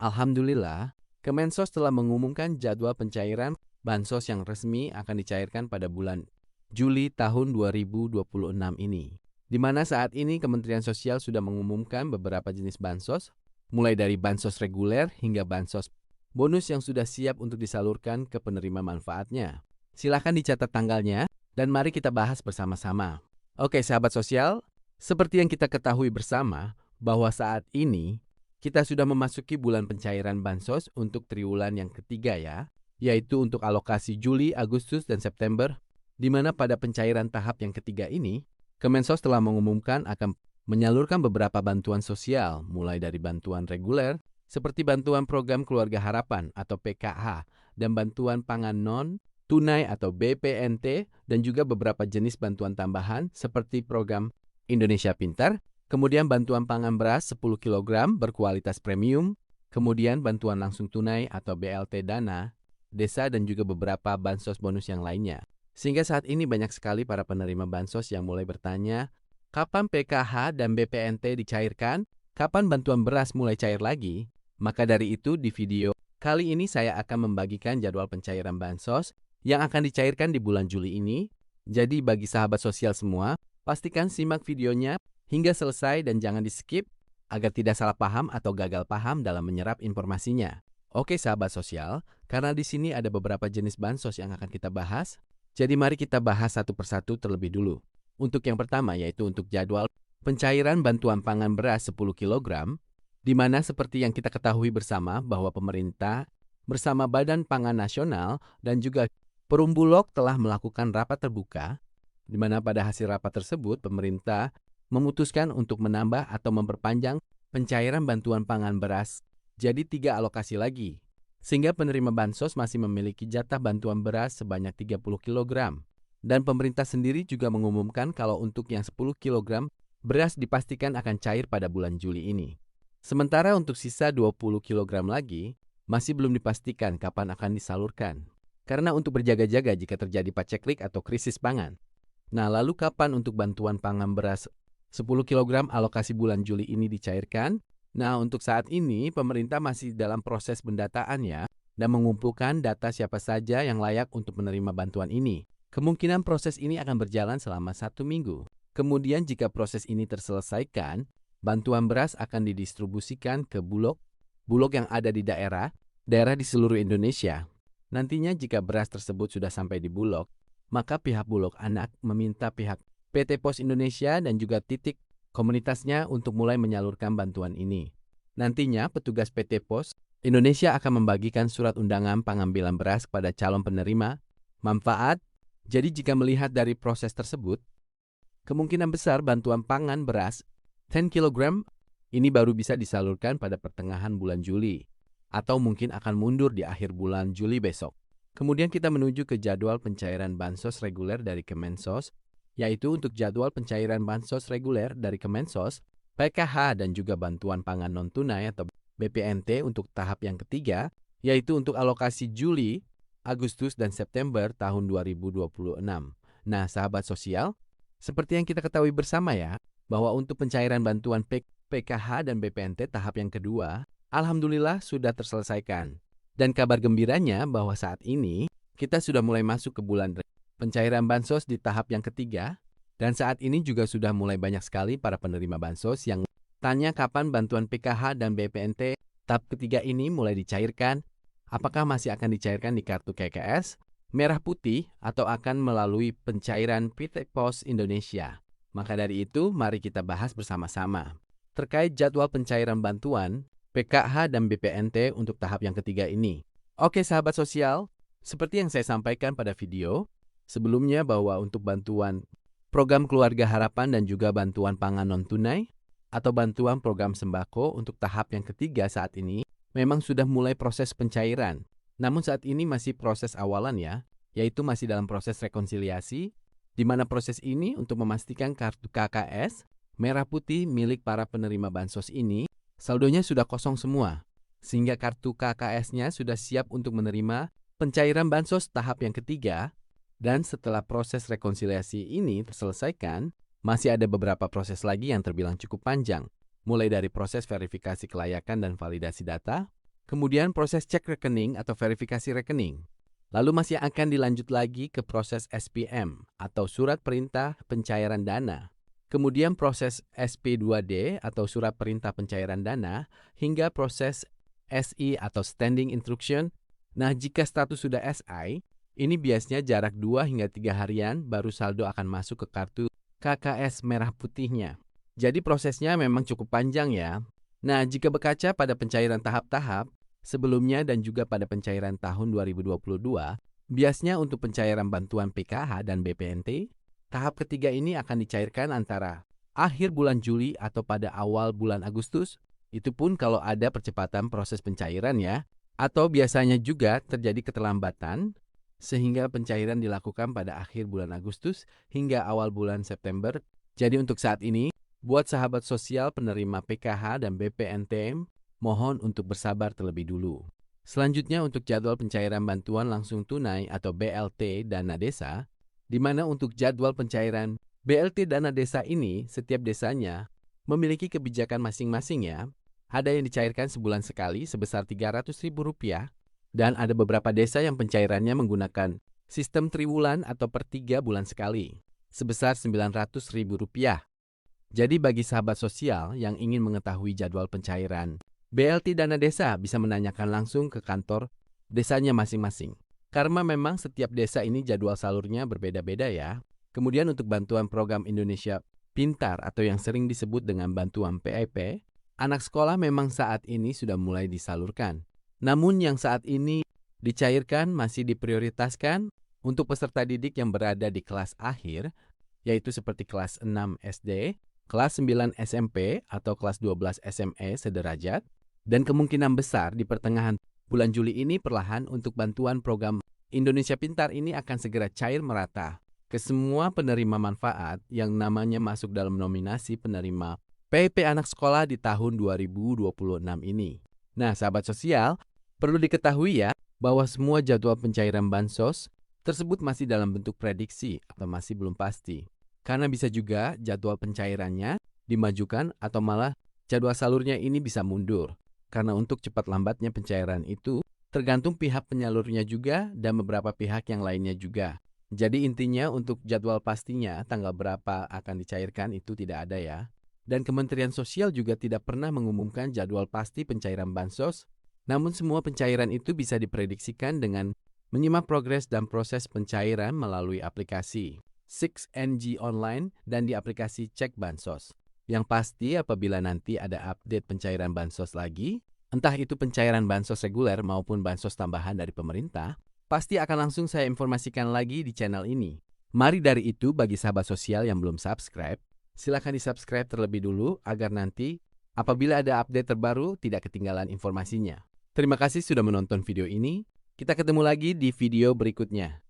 Alhamdulillah, Kemensos telah mengumumkan jadwal pencairan bansos yang resmi akan dicairkan pada bulan Juli tahun 2026 ini. Di mana saat ini Kementerian Sosial sudah mengumumkan beberapa jenis bansos, mulai dari bansos reguler hingga bansos bonus yang sudah siap untuk disalurkan ke penerima manfaatnya. Silakan dicatat tanggalnya dan mari kita bahas bersama-sama. Oke, sahabat sosial, seperti yang kita ketahui bersama bahwa saat ini kita sudah memasuki bulan pencairan bansos untuk triwulan yang ketiga ya, yaitu untuk alokasi Juli, Agustus, dan September, di mana pada pencairan tahap yang ketiga ini, Kemensos telah mengumumkan akan menyalurkan beberapa bantuan sosial, mulai dari bantuan reguler, seperti bantuan program Keluarga Harapan atau PKH, dan bantuan pangan non-tunai atau BPNT, dan juga beberapa jenis bantuan tambahan seperti program Indonesia Pintar, kemudian bantuan pangan beras 10 kg berkualitas premium, kemudian bantuan langsung tunai atau BLT Dana, desa dan juga beberapa bansos bonus yang lainnya. Sehingga saat ini banyak sekali para penerima bansos yang mulai bertanya, kapan PKH dan BPNT dicairkan? Kapan bantuan beras mulai cair lagi? Maka dari itu di video kali ini saya akan membagikan jadwal pencairan bansos yang akan dicairkan di bulan Juli ini. Jadi bagi sahabat sosial semua, pastikan simak videonya hingga selesai dan jangan di-skip agar tidak salah paham atau gagal paham dalam menyerap informasinya. Oke sahabat sosial, karena di sini ada beberapa jenis bansos yang akan kita bahas, jadi mari kita bahas satu persatu terlebih dulu. Untuk yang pertama yaitu untuk jadwal pencairan bantuan pangan beras 10 kg, di mana seperti yang kita ketahui bersama bahwa pemerintah bersama Badan Pangan Nasional dan juga Perum Bulog telah melakukan rapat terbuka, di mana pada hasil rapat tersebut pemerintah memutuskan untuk menambah atau memperpanjang pencairan bantuan pangan beras jadi 3 alokasi lagi, sehingga penerima bansos masih memiliki jatah bantuan beras sebanyak 30 kg. Dan pemerintah sendiri juga mengumumkan kalau untuk yang 10 kg beras dipastikan akan cair pada bulan Juli ini. Sementara untuk sisa 20 kg lagi, masih belum dipastikan kapan akan disalurkan. Karena untuk berjaga-jaga jika terjadi paceklik atau krisis pangan. Nah, lalu kapan untuk bantuan pangan beras 10 kg alokasi bulan Juli ini dicairkan? Nah, untuk saat ini pemerintah masih dalam proses pendataan ya, dan mengumpulkan data siapa saja yang layak untuk menerima bantuan ini. Kemungkinan proses ini akan berjalan selama 1 minggu. Kemudian jika proses ini terselesaikan, bantuan beras akan didistribusikan ke bulog yang ada di daerah di seluruh Indonesia. Nantinya jika beras tersebut sudah sampai di bulog, maka pihak bulog anak meminta pihak PT Pos Indonesia dan juga titik komunitasnya untuk mulai menyalurkan bantuan ini. Nantinya petugas PT Pos Indonesia akan membagikan surat undangan pengambilan beras kepada calon penerima manfaat. Jadi jika melihat dari proses tersebut, kemungkinan besar bantuan pangan beras 10 kg ini baru bisa disalurkan pada pertengahan bulan Juli atau mungkin akan mundur di akhir bulan Juli besok. Kemudian kita menuju ke jadwal pencairan bansos reguler dari Kemensos, yaitu untuk jadwal pencairan bansos reguler dari Kemensos, PKH dan juga bantuan pangan non-tunai atau BPNT untuk tahap yang ketiga, yaitu untuk alokasi Juli, Agustus, dan September tahun 2026. Nah, sahabat sosial, seperti yang kita ketahui bersama ya, bahwa untuk pencairan bantuan PKH dan BPNT tahap yang kedua, alhamdulillah sudah terselesaikan. Dan kabar gembiranya bahwa saat ini kita sudah mulai masuk ke bulan pencairan bansos di tahap yang ketiga, dan saat ini juga sudah mulai banyak sekali para penerima bansos yang tanya kapan bantuan PKH dan BPNT tahap ketiga ini mulai dicairkan, apakah masih akan dicairkan di kartu KKS, merah putih, atau akan melalui pencairan PT Pos Indonesia. Maka dari itu, mari kita bahas bersama-sama terkait jadwal pencairan bantuan PKH dan BPNT untuk tahap yang ketiga ini. Oke sahabat sosial, seperti yang saya sampaikan pada video sebelumnya bahwa untuk bantuan program Keluarga Harapan dan juga bantuan pangan non-tunai atau bantuan program sembako untuk tahap yang ketiga saat ini memang sudah mulai proses pencairan. Namun saat ini masih proses awalan ya, yaitu masih dalam proses rekonsiliasi, di mana proses ini untuk memastikan kartu KKS merah putih milik para penerima bansos ini saldonya sudah kosong semua, sehingga kartu KKS-nya sudah siap untuk menerima pencairan bansos tahap yang ketiga. Dan setelah proses rekonsiliasi ini terselesaikan, masih ada beberapa proses lagi yang terbilang cukup panjang, mulai dari proses verifikasi kelayakan dan validasi data, kemudian proses cek rekening atau verifikasi rekening. Lalu masih akan dilanjut lagi ke proses SPM atau Surat Perintah Pencairan Dana. Kemudian proses SP2D atau Surat Perintah Pencairan Dana hingga proses SI atau Standing Instruction. Nah, jika status sudah SI, ini biasanya jarak 2 hingga 3 harian baru saldo akan masuk ke kartu KKS merah putihnya. Jadi prosesnya memang cukup panjang ya. Nah, jika berkaca pada pencairan tahap-tahap, sebelumnya dan juga pada pencairan tahun 2022, biasanya untuk pencairan bantuan PKH dan BPNT, tahap ketiga ini akan dicairkan antara akhir bulan Juli atau pada awal bulan Agustus, itu pun kalau ada percepatan proses pencairan ya, atau biasanya juga terjadi keterlambatan, sehingga pencairan dilakukan pada akhir bulan Agustus hingga awal bulan September. Jadi untuk saat ini, buat sahabat sosial penerima PKH dan BPNT, mohon untuk bersabar terlebih dulu. Selanjutnya untuk jadwal pencairan bantuan langsung tunai atau BLT Dana Desa, di mana untuk jadwal pencairan BLT Dana Desa ini setiap desanya memiliki kebijakan masing-masing ya. Ada yang dicairkan sebulan sekali sebesar Rp300.000 dan ada beberapa desa yang pencairannya menggunakan sistem triwulan atau per 3 bulan sekali sebesar Rp900.000. Jadi bagi sahabat sosial yang ingin mengetahui jadwal pencairan BLT Dana Desa bisa menanyakan langsung ke kantor desanya masing-masing. Karena memang setiap desa ini jadwal salurnya berbeda-beda ya. Kemudian untuk bantuan program Indonesia Pintar atau yang sering disebut dengan bantuan PIP, anak sekolah memang saat ini sudah mulai disalurkan. Namun yang saat ini dicairkan masih diprioritaskan untuk peserta didik yang berada di kelas akhir, yaitu seperti kelas 6 SD, kelas 9 SMP atau kelas 12 SMA sederajat, dan kemungkinan besar di pertengahan bulan Juli ini perlahan untuk bantuan program Indonesia Pintar ini akan segera cair merata ke semua penerima manfaat yang namanya masuk dalam nominasi penerima PIP anak sekolah di tahun 2026 ini. Nah, sahabat sosial, perlu diketahui ya bahwa semua jadwal pencairan bansos tersebut masih dalam bentuk prediksi atau masih belum pasti. Karena bisa juga jadwal pencairannya dimajukan atau malah jadwal salurnya ini bisa mundur. Karena untuk cepat lambatnya pencairan itu tergantung pihak penyalurnya juga dan beberapa pihak yang lainnya juga. Jadi intinya untuk jadwal pastinya tanggal berapa akan dicairkan itu tidak ada ya. Dan Kementerian Sosial juga tidak pernah mengumumkan jadwal pasti pencairan bansos. Namun semua pencairan itu bisa diprediksikan dengan menyimak progres dan proses pencairan melalui aplikasi 6NG Online dan di aplikasi Cek Bansos. Yang pasti apabila nanti ada update pencairan bansos lagi, entah itu pencairan bansos reguler maupun bansos tambahan dari pemerintah, pasti akan langsung saya informasikan lagi di channel ini. Mari dari itu bagi sahabat sosial yang belum subscribe, silakan di-subscribe terlebih dulu agar nanti apabila ada update terbaru tidak ketinggalan informasinya. Terima kasih sudah menonton video ini. Kita ketemu lagi di video berikutnya.